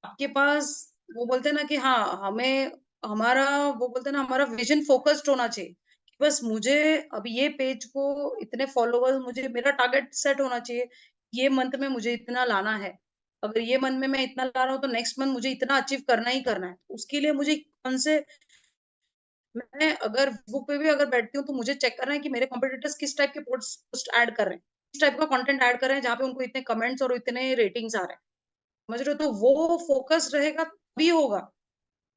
A: आपके पास वो बोलते हैं ना कि हाँ हमें हमारा वो बोलते हैं ना हमारा विजन फोकस्ड होना चाहिए कि बस मुझे अब ये पेज को इतने फॉलोवर्स, मुझे मेरा टारगेट सेट होना चाहिए, ये मंथ में मुझे इतना लाना है। अगर ये मंथ में मैं इतना ला रहा हूँ तो नेक्स्ट मंथ मुझे इतना अचीव करना ही करना है। उसके लिए मुझे कौन से, मैं अगर फेसबुक पे भी अगर बैठती हूँ तो मुझे चेक करना है कि मेरे कॉम्पिटिटर्स किस टाइप के पोस्ट ऐड कर रहे हैं, किस टाइप का कंटेंट ऐड कर रहे हैं जहाँ पे उनको इतने कमेंट्स और इतने रेटिंग्स आ रहे हैं। समझ रहे हो, तो वो फोकस रहेगा तभी होगा।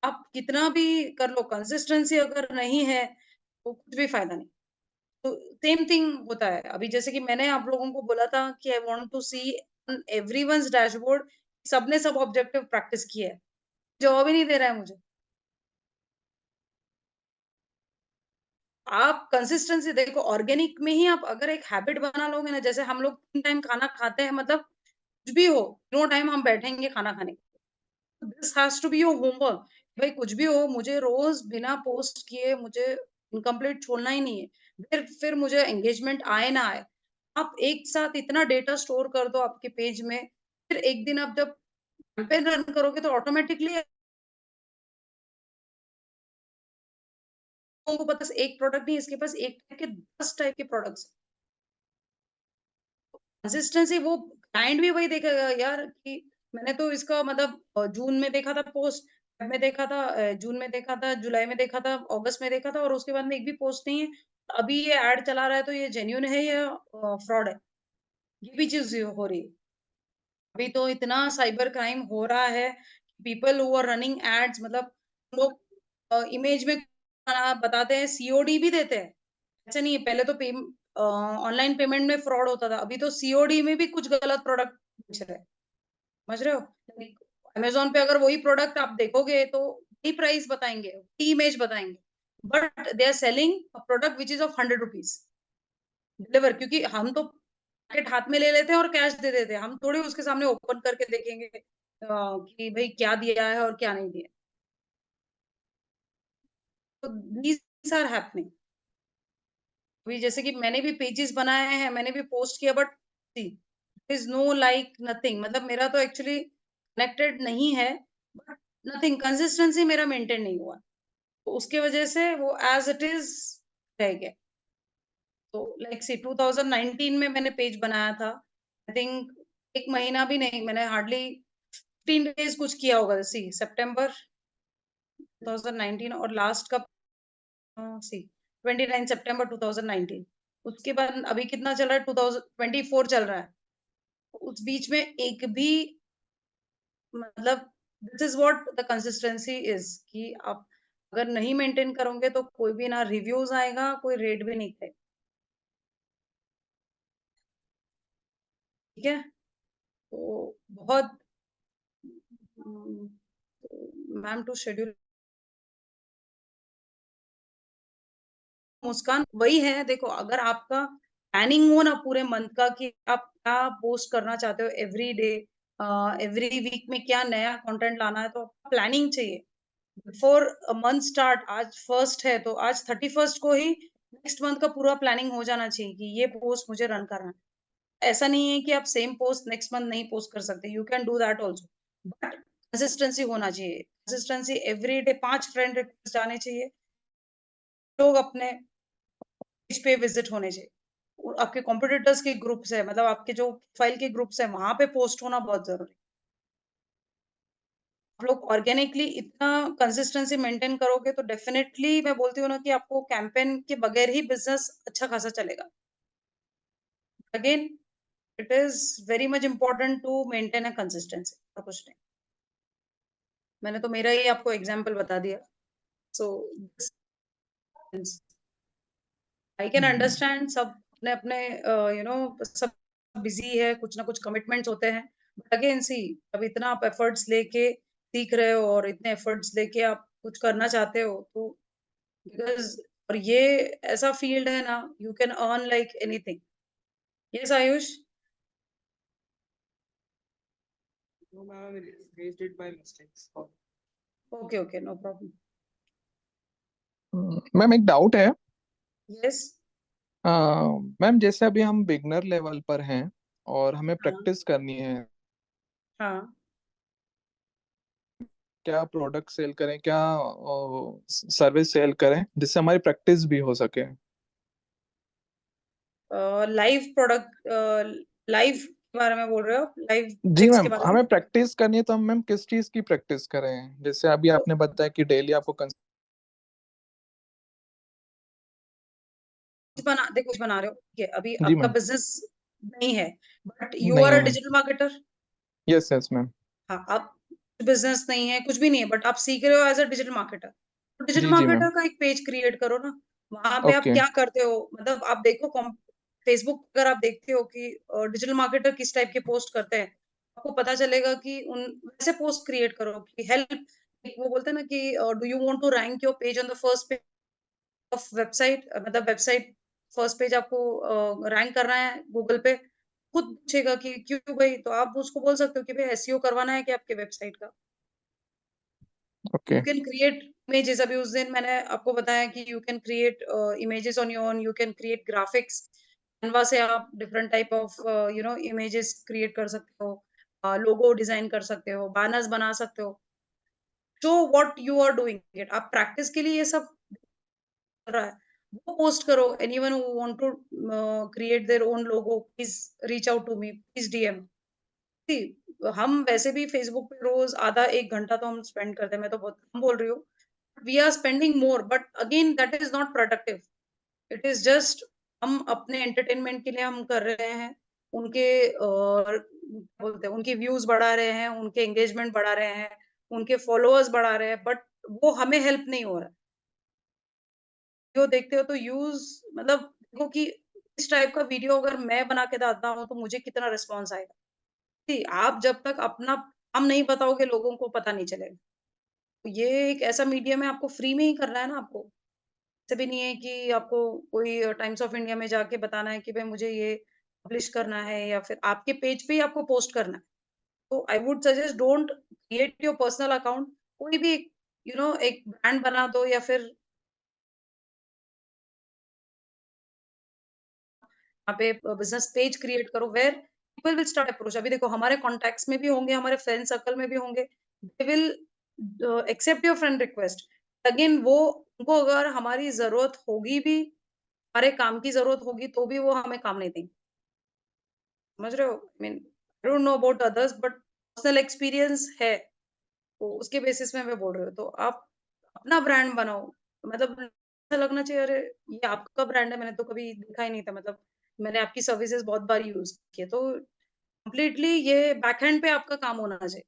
A: आप कितना भी कर लो, कंसिस्टेंसी अगर नहीं है तो कुछ भी फायदा नहीं। तो सेम थिंग होता है अभी, जैसे कि मैंने आप लोगों को बोला था कि I want to see on everyone's dashboard, सबने सब ऑब्जेक्टिव प्रैक्टिस किया है, जवाब ही नहीं दे रहा है मुझे। आप कंसिस्टेंसी देखो, ऑर्गेनिक में ही आप अगर एक हैबिट बना लोगे ना, जैसे हम लोग 3 टाइम खाना खाते हैं, मतलब कुछ भी हो, 2 टाइम हम बैठेंगे खाना खाने, this has to be your homework. भाई कुछ भी हो, मुझे रोज बिना पोस्ट किए मुझे इनकम्प्लीट छोड़ना ही नहीं है। फिर मुझे एंगेजमेंट आए ना आए, आप एक साथ इतना डेटा स्टोर कर दो आपके पेज में, फिर एक दिन आप जब कैंपेन रन करोगे तो ऑटोमेटिकली लोगों को पता एक प्रोडक्ट नहीं, इसके पास एक टाइप के 10 टाइप के प्रोडक्ट्स। कंसिस्टेंसी वो क्लाइंट भी वही देखेगा यार कि मैंने तो इसका मतलब जून में देखा था पोस्ट, फेब में देखा था, जून में देखा था, जुलाई में देखा था, अगस्त में देखा था, और उसके बाद में एक भी पोस्ट नहीं है। अभी ये ऐड चला रहा है तो ये जेन्युइन है या फ्रॉड है, ये भी चीज हो रही है। अभी तो इतना साइबर क्राइम हो रहा है, people who are running ads, मतलब लोग इमेज में बताते हैं, सीओडी भी देते हैं। ऐसा नहीं है, पहले तो ऑनलाइन पेमेंट में फ्रॉड होता था, अभी तो सीओडी में भी कुछ गलत प्रोडक्ट बेच रहे हैं। समझ रहे हो, अमेजोन पे अगर वही प्रोडक्ट आप देखोगे तो वही प्राइस बताएंगे, वही इमेज बताएंगे, but they are selling a product which is of 100 rupees deliver, क्योंकि हम तो पैकेट हाथ में ले लेते हैं और कैश दे देते हैं, हम थोड़ी उसके सामने ओपन करके देखेंगे कि भाई क्या दिया है और क्या नहीं दिया। तो दीज आर हैपनिंग। अभी जैसे कि मैंने भी पेजेस बनाए हैं, मैंने भी पोस्ट किया, but is know like nothing, मतलब मेरा तो एक्चुअली कनेक्टेड नहीं है, बट नथिंग, कंसिस्टेंसी मेरा मेंटेन नहीं हुआ, तो उसके वजह से वो एज इट इज रह गया। तो लाइक सी 2019 में मैंने पेज बनाया था, आई थिंक एक महीना भी नहीं, मैंने हार्डली 15 डेज कुछ किया होगा, सी सितंबर 2019 और लास्ट का सी 29 सितंबर 2019। उसके बाद अभी कितना चल रहा है, 2024 चल रहा है, उस बीच में एक भी मतलब this is what the consistency is, कि आप अगर नहीं मेंटेन करोगे तो कोई भी ना रिव्यूज आएगा, कोई रेट भी नहीं करेगा। ठीक है, तो बहुत मैम टू शेड्यूल मुस्कान वही है। देखो अगर आपका प्लानिंग हो ना पूरे मंथ का कि आप क्या पोस्ट करना चाहते हो एवरी डे, एवरी वीक में क्या नया कंटेंट लाना है, तो प्लानिंग चाहिए बिफोर मंथ स्टार्ट। आज 1st है तो आज 31st को ही नेक्स्ट मंथ का पूरा प्लानिंग हो जाना चाहिए कि ये पोस्ट मुझे रन करना है। ऐसा नहीं है कि आप सेम पोस्ट नेक्स्ट मंथ नहीं पोस्ट कर सकते, you can do that also, but consistency होना चाहिए। Consistency every day 5 friend request आने चाहिए, लोग अपने पेज पे विजिट होने चाहिए, और आपके कॉम्पिटिटर्स के ग्रुप्स है, मतलब आपके जो फाइल के ग्रुप्स है वहां पे पोस्ट होना बहुत जरूरी है। आप लोग ऑर्गेनिकली इतना कंसिस्टेंसी मेंटेन करोगे तो डेफिनेटली मैं बोलती हूँ ना कि आपको कैंपेन के बगैर ही बिजनेस अच्छा खासा चलेगा। Again it is very much important to maintain a consistency, और कुछ नहीं। मैंने तो मेरा ही आपको एग्जांपल बता दिया। सो आई कैन अंडरस्टैंड सब अपने अपने सब बिजी है, कुछ ना कुछ कमिटमेंट्स होते हैं, बट अगेन सी अब इतना आप एफर्ट्स लेके सीख रहे हो और इतने एफर्ट्स लेके आप कुछ करना चाहते हो तो बिकॉज, और ये ऐसा फील्ड है ना, you can earn like anything. Yes Ayush.
F: No, ma'am, I raised it by mistakes.
A: Okay okay, no problem.
G: Ma'am एक डाउट है।
A: यस।
G: मैम जैसे अभी हम बिगनर लेवल पर हैं और हमें
A: हाँ
G: प्रैक्टिस करनी है,
A: हाँ।
G: क्या प्रोडक्ट सेल करें, क्या सर्विस सेल करें जिससे हमारी प्रैक्टिस भी हो सके?
A: लाइव प्रोडक्ट, लाइव के बारे में बोल रहे हो? लाइव
G: जी
A: प्रोजेक्ट्स के
G: मैम,
A: बारे में?
G: हमें प्रैक्टिस करनी है तो हम मैम किस चीज की प्रैक्टिस करें? जैसे अभी आपने बताया कि डेली आपको
A: देखो कुछ बना रहे हो, ठीक है, अभी
G: जी
A: आपका
G: मैम।
A: बिजनेस नहीं है, बट यू
G: नहीं
A: आर
G: है
A: uh
G: ma'am.
A: Digital marketer.
G: Yes yes ma'am.
A: हाँ, आप बिजनेस नहीं है, कुछ भी नहीं है, बट आप सीख रहे हो एज अ डिजिटल मार्केटर, तो डिजिटल
G: जी जी मैम।
A: मार्केटर का एक पेज क्रिएट करो ना। वहां पे आप
G: ओके।
A: क्या करते हो, मतलब आप देखो फेसबुक अगर आप देखते हो कि डिजिटल मार्केटर किस टाइप के पोस्ट करते हैं, आपको पता चलेगा कि उन वैसे पोस्ट क्रिएट करो कि हेल्प, वो बोलते हैं ना कि do you want to rank your page on the first page of website, मतलब वेबसाइट फर्स्ट पेज आपको रैंक करना है गूगल पे, खुद पूछेगा कि क्यों भाई, तो आप उसको बोल सकते हो कि भाई एसईओ करवाना है कि आपके वेबसाइट का।
G: Okay.
A: You can create images, अभी उस दिन मैंने आपको बताया कि you can create images on your own, you can create graphics, Canva से आप different type of images create कर सकते हो, लोगो डिजाइन कर सकते हो, बैनर्स बना सकते हो। Show what you are doing it, आप प्रैक्टिस के लिए ये सब कर रहा है वो पोस्ट करो। Anyone who want to create their own logo, please reach out to me, please DM. हम वैसे भी फेसबुक पे रोज आधा 1 घंटा तो हम स्पेंड करते हैं, मैं तो बहुत कम बोल रही हूँ, we are spending more, but again that is not productive. It is just हम अपने एंटरटेनमेंट के लिए हम कर रहे हैं, उनके बोलते हैं उनके व्यूज बढ़ा रहे हैं, उनके एंगेजमेंट बढ़ा रहे हैं, उनके फॉलोअर्स बढ़ा रहे हैं, बट वो हमें हेल्प नहीं हो रहा है। वीडियो देखते हो तो यूज, मतलब देखो कि इस टाइप का वीडियो अगर मैं बना के डालता हूँ तो मुझे कितना रिस्पॉन्स आएगा। See, आप जब तक अपना काम नहीं बताओगे लोगों को पता नहीं चलेगा। तो ये एक ऐसा मीडियम है, आपको फ्री में ही करना है ना आपको, ऐसे भी नहीं है कि आपको कोई टाइम्स ऑफ इंडिया में जाके बताना है कि भाई मुझे ये पब्लिश करना है या फिर आपके पेज पे ही आपको पोस्ट करना है। तो आई would suggest don't create your personal account, कोई भी एक ब्रांड बना दो या फिर यहाँ पे बिजनेस पेज क्रिएट करो where people will start approach. अभी देखो हमारे कॉन्टेक्ट्स में भी होंगे, हमारे फ्रेंड सर्कल में भी होंगे, they will accept your friend request. Again वो उनको अगर हमारी जरूरत होगी भी, हमारे काम की जरूरत होगी तो भी वो हमें काम नहीं देंगे। समझ रहे हो? I mean I don't know about others, but personal experience है, तो उसके बेसिस में मैं बोल रही हूँ। तो आप अपना ब्रांड बनाओ, मतलब ऐसा लगना चाहिए अरे ये आपका ब्रांड है, मैंने तो कभी देखा ही नहीं था, मतलब मैंने आपकी सर्विसेज बहुत बार यूज की है, तो कम्प्लीटली ये बैकएंड पे आपका काम होना चाहिए।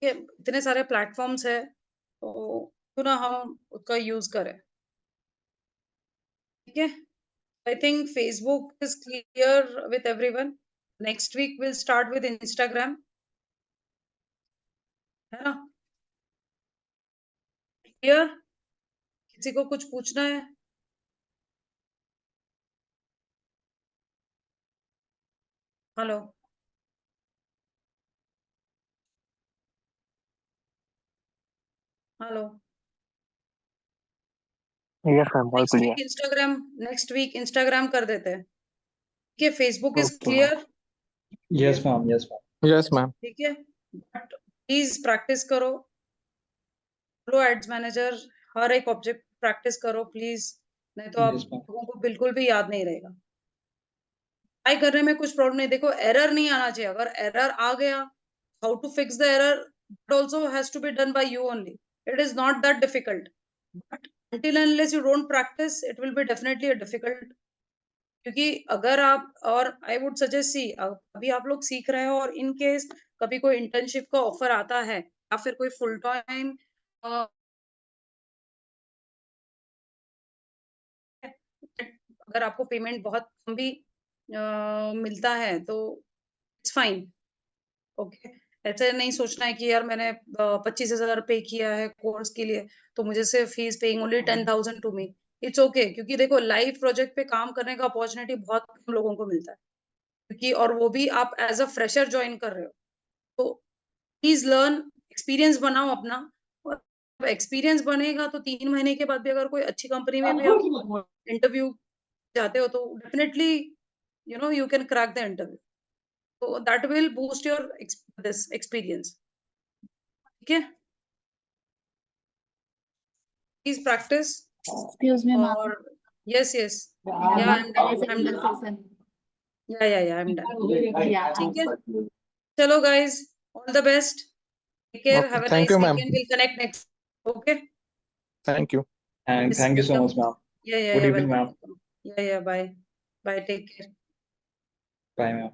A: ठीक है, इतने सारे प्लेटफॉर्म्स है तो क्यों ना हम उसका यूज करें। ठीक है, I think Facebook is clear with everyone. Next week will start with Instagram, है ना? क्लियर? किसी को कुछ पूछना है? Hello? Hello.
D: Yes, ma'am. All clear.
A: Next week Instagram कर देते हैं, ठीक है? Facebook is
D: Okay, ma'am.
A: Clear,
C: yes ma'am, yes ma'am.
G: Yes ma'am.
A: ठीक है? बट प्लीज प्रैक्टिस करो, फॉलो एड्स मैनेजर, हर एक ऑब्जेक्ट प्रैक्टिस करो प्लीज, नहीं तो आप
C: यस मैम।
A: लोगों को बिल्कुल भी याद नहीं रहेगा। ट्राई करने में कुछ प्रॉब्लम नहीं, देखो एरर नहीं आना चाहिए, अगर एरर आ गया, how to fix the error, that also has to be done by you only. It is not that difficult, but until and unless you don't practice, it will be definitely a difficult. क्योंकि अगर आप, और आई would suggest, सी अभी आप लोग सीख रहे हो और इन केस कभी कोई इंटर्नशिप का ऑफर आता है या फिर कोई फुल टाइम अगर आपको पेमेंट बहुत कम भी मिलता है तो इट्स फाइन, ओके। ऐसे नहीं सोचना है कि यार मैंने 25,000 पे किया है कोर्स के लिए तो मुझे सिर्फ fees paying only 10,000 to me. It's okay, क्योंकि देखो लाइव प्रोजेक्ट पे काम करने का अपॉर्चुनिटी बहुत कम लोगों को मिलता है, क्योंकि और वो भी आप एज अ फ्रेशर ज्वाइन कर रहे हो, तो प्लीज लर्न, एक्सपीरियंस बनाओ अपना, और एक्सपीरियंस बनेगा तो 3 महीने के बाद भी अगर कोई अच्छी कंपनी में भी आप इंटरव्यू जाते हो तो definitely you can crack the interview, तो that will boost your this experience, ठीक है? Please practice.
H: Excuse me, ma'am.
A: और यस यस, या आई एम डन, या आई एम डन,
H: Yeah.
A: ठीक है? चलो guys, all the best, take care,
G: Okay.
A: Have a
G: Thank
A: nice
G: you, ma'am.
A: Weekend, will connect next, okay?
G: Thank you.
C: And thank you so much, ma'am.
A: Yeah,
C: Good evening,
A: welcome,
C: ma'am.
A: welcome. Yeah, bye, take care.
C: Bye, ma'am.